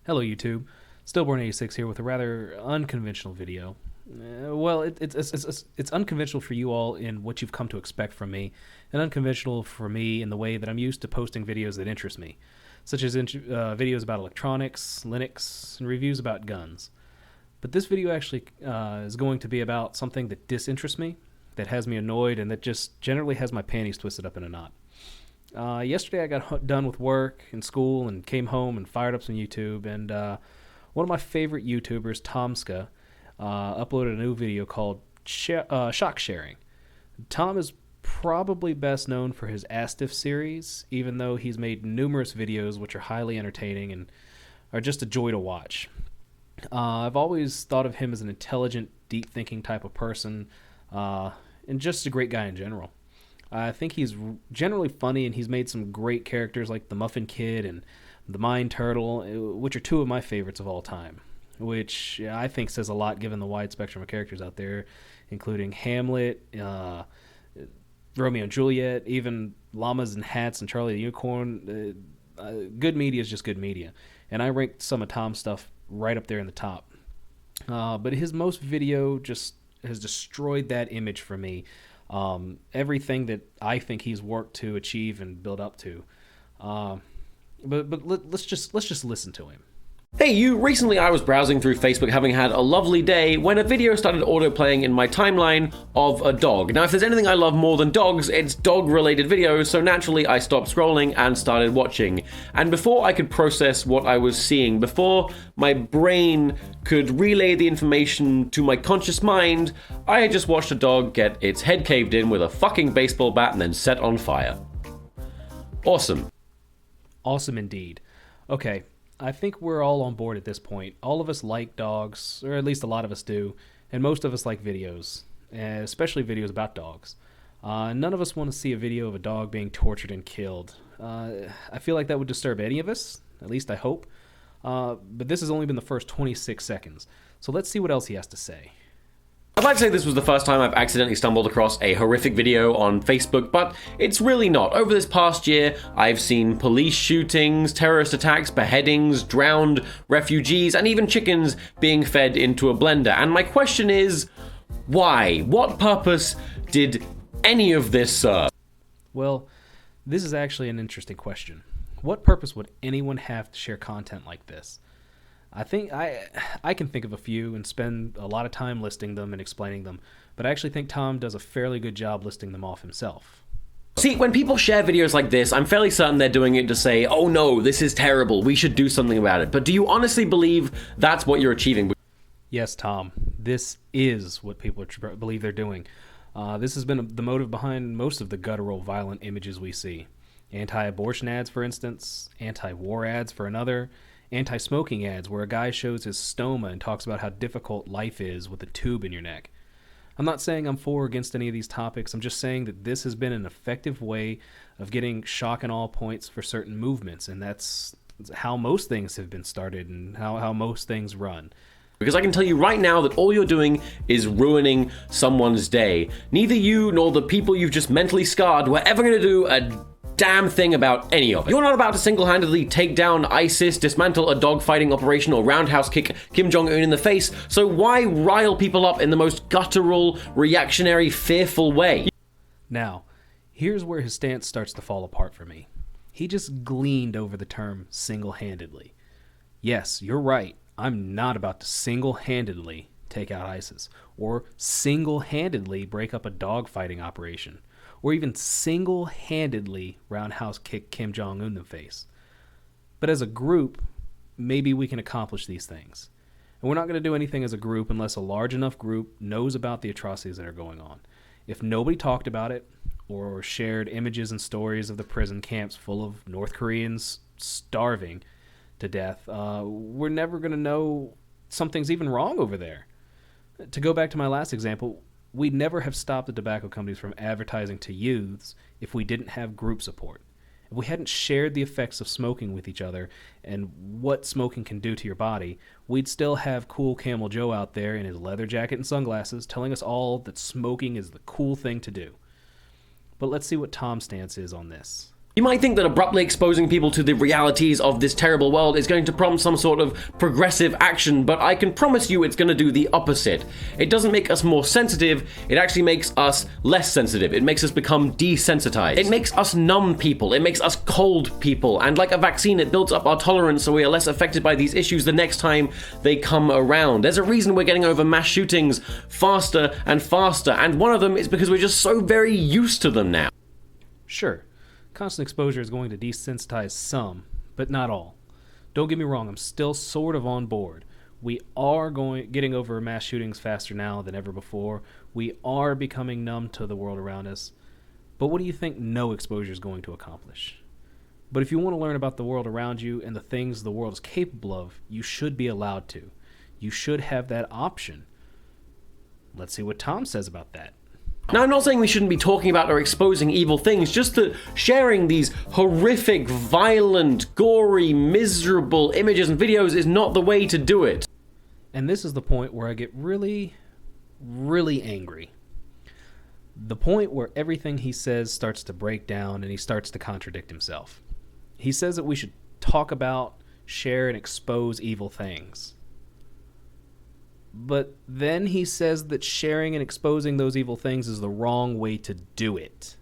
Hello YouTube, Stillborn86 here with a rather unconventional video. It's unconventional for you all in what you've come to expect from me, and unconventional for me in the way that I'm used to posting videos that interest me, such as videos about electronics, Linux, and reviews about guns. But this video actually is going to be about something that disinterests me, that has me annoyed, and that just generally has my panties twisted up in a knot. Yesterday I got done with work and school and came home and fired up some YouTube, and one of my favorite YouTubers, TomSka, uploaded a new video called Shock Sharing. Tom is probably best known for his Astif series, even though he's made numerous videos which are highly entertaining and are just a joy to watch. I've always thought of him as an intelligent, deep-thinking type of person, and just a great guy in general. I think he's generally funny, and he's made some great characters like the Muffin Kid and the Mind Turtle, which are two of my favorites of all time, which I think says a lot given the wide spectrum of characters out there, including Hamlet, Romeo and Juliet, even Llamas and Hats and Charlie the Unicorn. Good media is just good media, and I ranked some of Tom's stuff right up there in the top. But his most video just has destroyed that image for me. Everything that I think he's worked to achieve and build up to. But let's just listen to him. Hey you, recently I was browsing through Facebook having had a lovely day when a video started auto-playing in my timeline of a dog. Now if there's anything I love more than dogs, it's dog-related videos, so naturally I stopped scrolling and started watching. And before I could process what I was seeing, before my brain could relay the information to my conscious mind, I had just watched a dog get its head caved in with a fucking baseball bat and then set on fire. Awesome. Awesome indeed. Okay. I think we're all on board at this point. All of us like dogs, or at least a lot of us do, and most of us like videos, especially videos about dogs. None of us want to see a video of a dog being tortured and killed. I feel like that would disturb any of us, at least I hope. But this has only been the first 26 seconds, so let's see what else he has to say. I'd like to say this was the first time I've accidentally stumbled across a horrific video on Facebook, but it's really not. Over this past year, I've seen police shootings, terrorist attacks, beheadings, drowned refugees, and even chickens being fed into a blender. And my question is, why? What purpose did any of this serve? Well, this is actually an interesting question. What purpose would anyone have to share content like this? I think I can think of a few and spend a lot of time listing them and explaining them, but I actually think Tom does a fairly good job listing them off himself. See, when people share videos like this, I'm fairly certain they're doing it to say, oh no, this is terrible, we should do something about it. But do you honestly believe that's what you're achieving? Yes, Tom, this is what people believe they're doing. This has been the motive behind most of the guttural, violent images we see. Anti-abortion ads, for instance, anti-war ads for another, anti-smoking ads where a guy shows his stoma and talks about how difficult life is with a tube in your neck. I'm not saying I'm for or against any of these topics. I'm just saying that this has been an effective way of getting shock and awe points for certain movements, and that's how most things have been started and how most things run. Because I can tell you right now that all you're doing is ruining someone's day. Neither you nor the people you've just mentally scarred were ever going to do a damn thing about any of it. You're not about to single-handedly take down ISIS, dismantle a dogfighting operation, or roundhouse kick Kim Jong-un in the face, so why rile people up in the most guttural, reactionary, fearful way? Now, here's where his stance starts to fall apart for me. He just gleaned over the term single-handedly. Yes, you're right. I'm not about to single-handedly take out ISIS, or single-handedly break up a dogfighting operation, or even single-handedly roundhouse kick Kim Jong-un in the face. But as a group, maybe we can accomplish these things. And we're not going to do anything as a group unless a large enough group knows about the atrocities that are going on. If nobody talked about it, or shared images and stories of the prison camps full of North Koreans starving to death, we're never going to know something's even wrong over there. To go back to my last example, we'd never have stopped the tobacco companies from advertising to youths if we didn't have group support. If we hadn't shared the effects of smoking with each other and what smoking can do to your body, we'd still have cool Camel Joe out there in his leather jacket and sunglasses telling us all that smoking is the cool thing to do. But let's see what Tom's stance is on this. You might think that abruptly exposing people to the realities of this terrible world is going to prompt some sort of progressive action, but I can promise you it's going to do the opposite. It doesn't make us more sensitive, it actually makes us less sensitive. It makes us become desensitized. It makes us numb people, it makes us cold people, and like a vaccine, it builds up our tolerance so we are less affected by these issues the next time they come around. There's a reason we're getting over mass shootings faster and faster, and one of them is because we're just so very used to them now. Sure, constant exposure is going to desensitize some, but not all. Don't get me wrong, I'm still sort of on board. We are getting over mass shootings faster now than ever before. We are becoming numb to the world around us. But what do you think no exposure is going to accomplish? But if you want to learn about the world around you and the things the world is capable of, you should be allowed to. You should have that option. Let's see what Tom says about that. Now, I'm not saying we shouldn't be talking about or exposing evil things, just that sharing these horrific, violent, gory, miserable images and videos is not the way to do it. And this is the point where I get really, really angry. The point where everything he says starts to break down and he starts to contradict himself. He says that we should talk about, share, and expose evil things. But then he says that sharing and exposing those evil things is the wrong way to do it.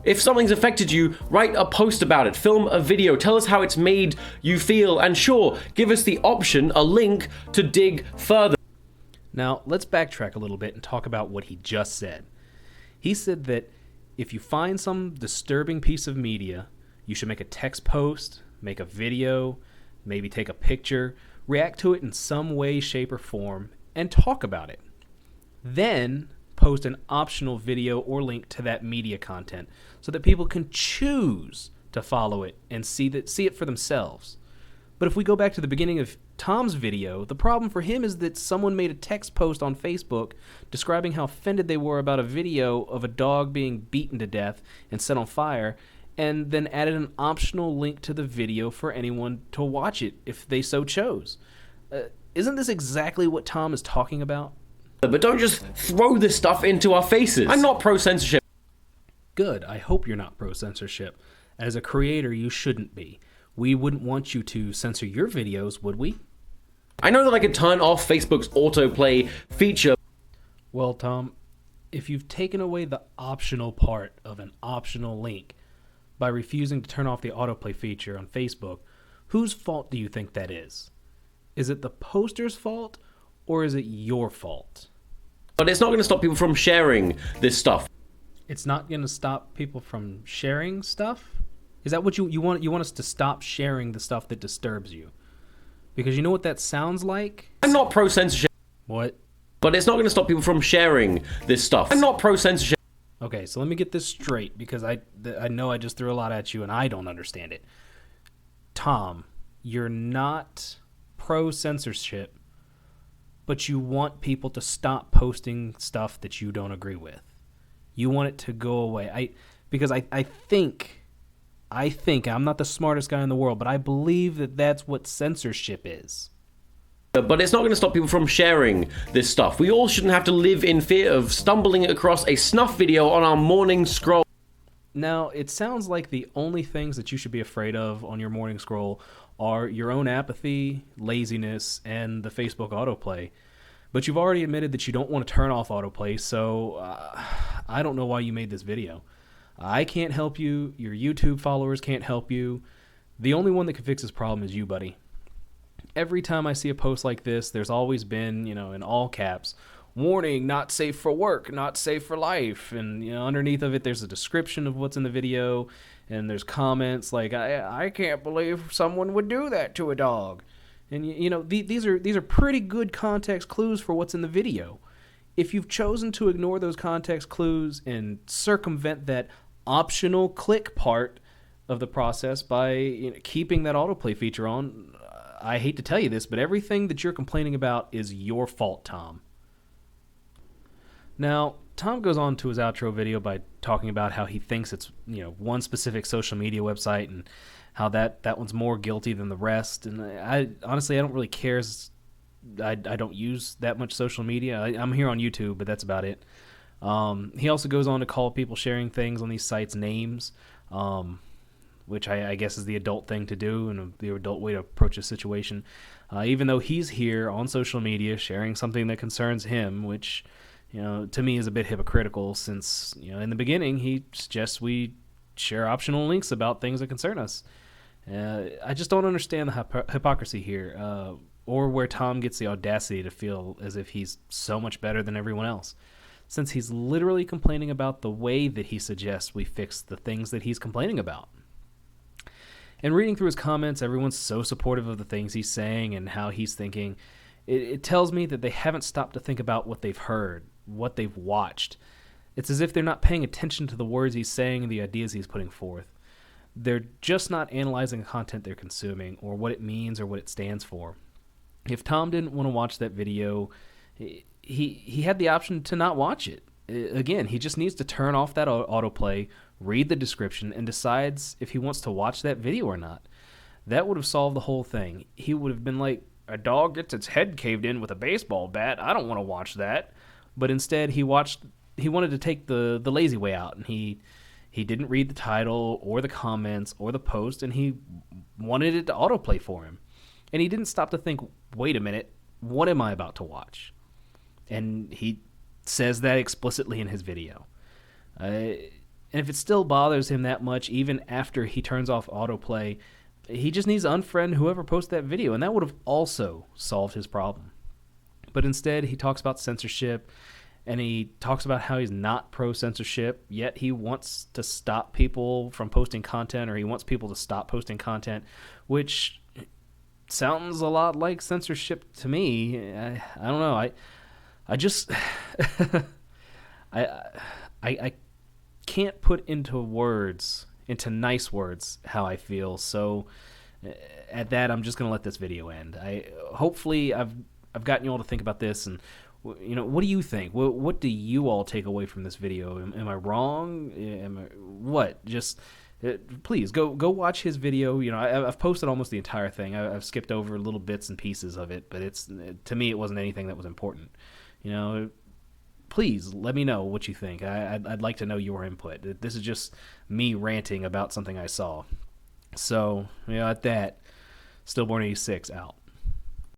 If something's affected you, write a post about it, film a video, tell us how it's made you feel, and sure, give us the option, a link, to dig further. Now, let's backtrack a little bit and talk about what he just said. He said that if you find some disturbing piece of media, you should make a text post, make a video, maybe take a picture, react to it in some way, shape, or form, and talk about it. Then post an optional video or link to that media content so that people can choose to follow it and see it for themselves. But if we go back to the beginning of Tom's video, the problem for him is that someone made a text post on Facebook describing how offended they were about a video of a dog being beaten to death and set on fire, and then added an optional link to the video for anyone to watch it if they so chose. Isn't this exactly what Tom is talking about? But don't just throw this stuff into our faces. I'm not pro-censorship. Good. I hope you're not pro-censorship. As a creator, you shouldn't be. We wouldn't want you to censor your videos, would we? I know that I could turn off Facebook's autoplay feature. Well, Tom, if you've taken away the optional part of an optional link by refusing to turn off the autoplay feature on Facebook, whose fault do you think that is? Is it the poster's fault, or is it your fault? But it's not going to stop people from sharing this stuff. It's not going to stop people from sharing stuff? Is that what you want? You want us to stop sharing the stuff that disturbs you? Because you know what that sounds like? I'm not pro-censorship. What? But it's not going to stop people from sharing this stuff. I'm not pro-censorship. Okay, so let me get this straight, because I know I just threw a lot at you and I don't understand it. Tom, you're not pro-censorship, but you want people to stop posting stuff that you don't agree with. You want it to go away. I think, I'm not the smartest guy in the world, but I believe that that's what censorship is. But it's not going to stop people from sharing this stuff. We all shouldn't have to live in fear of stumbling across a snuff video on our morning scroll. Now, it sounds like the only things that you should be afraid of on your morning scroll are your own apathy, laziness, and the Facebook autoplay. But you've already admitted that you don't want to turn off autoplay, so I don't know why you made this video. I can't help you. Your YouTube followers can't help you. The only one that can fix this problem is you, buddy. Every time I see a post like this, there's always been, in all caps, warning, not safe for work, not safe for life. And, underneath of it, there's a description of what's in the video. And there's comments like, I can't believe someone would do that to a dog. And, these are pretty good context clues for what's in the video. If you've chosen to ignore those context clues and circumvent that optional click part of the process by keeping that autoplay feature on, I hate to tell you this, but everything that you're complaining about is your fault, Tom. Now, Tom goes on to his outro video by talking about how he thinks it's, one specific social media website and how that one's more guilty than the rest. And I honestly don't really care. I don't use that much social media. I'm here on YouTube, but that's about it. He also goes on to call people sharing things on these sites names, which I guess is the adult thing to do and the adult way to approach a situation. Even though he's here on social media sharing something that concerns him, which, to me is a bit hypocritical since, in the beginning he suggests we share optional links about things that concern us. I just don't understand the hypocrisy here, or where Tom gets the audacity to feel as if he's so much better than everyone else, since he's literally complaining about the way that he suggests we fix the things that he's complaining about. And reading through his comments, everyone's so supportive of the things he's saying and how he's thinking. It tells me that they haven't stopped to think about what they've heard, what they've watched. It's as if they're not paying attention to the words he's saying and the ideas he's putting forth. They're just not analyzing the content they're consuming or what it means or what it stands for. If Tom didn't want to watch that video, he had the option to not watch it. Again, he just needs to turn off that autoplay, read the description, and decides if he wants to watch that video or not. That would have solved the whole thing. He would have been like, a dog gets its head caved in with a baseball bat. I don't want to watch that. But instead, he wanted to take the lazy way out, and he didn't read the title or the comments or the post, and he wanted it to autoplay for him. And he didn't stop to think, wait a minute, what am I about to watch? And he says that explicitly in his video. And if it still bothers him that much, even after he turns off autoplay, he just needs to unfriend whoever posted that video, and that would have also solved his problem. But instead, he talks about censorship, and he talks about how he's not pro-censorship, yet he wants to stop people from posting content, or he wants people to stop posting content, which sounds a lot like censorship to me. I don't know. I just I can't put into nice words how I feel. So at that, I'm just gonna let this video end. Hopefully I've gotten you all to think about this, and what do you think? What do you all take away from this video? Am I wrong? What? Just please go watch his video. I've posted almost the entire thing. I've skipped over little bits and pieces of it, but to me it wasn't anything that was important. Please let me know what you think. I'd like to know your input. This is just me ranting about something I saw. So, at that, Stillborn86 out.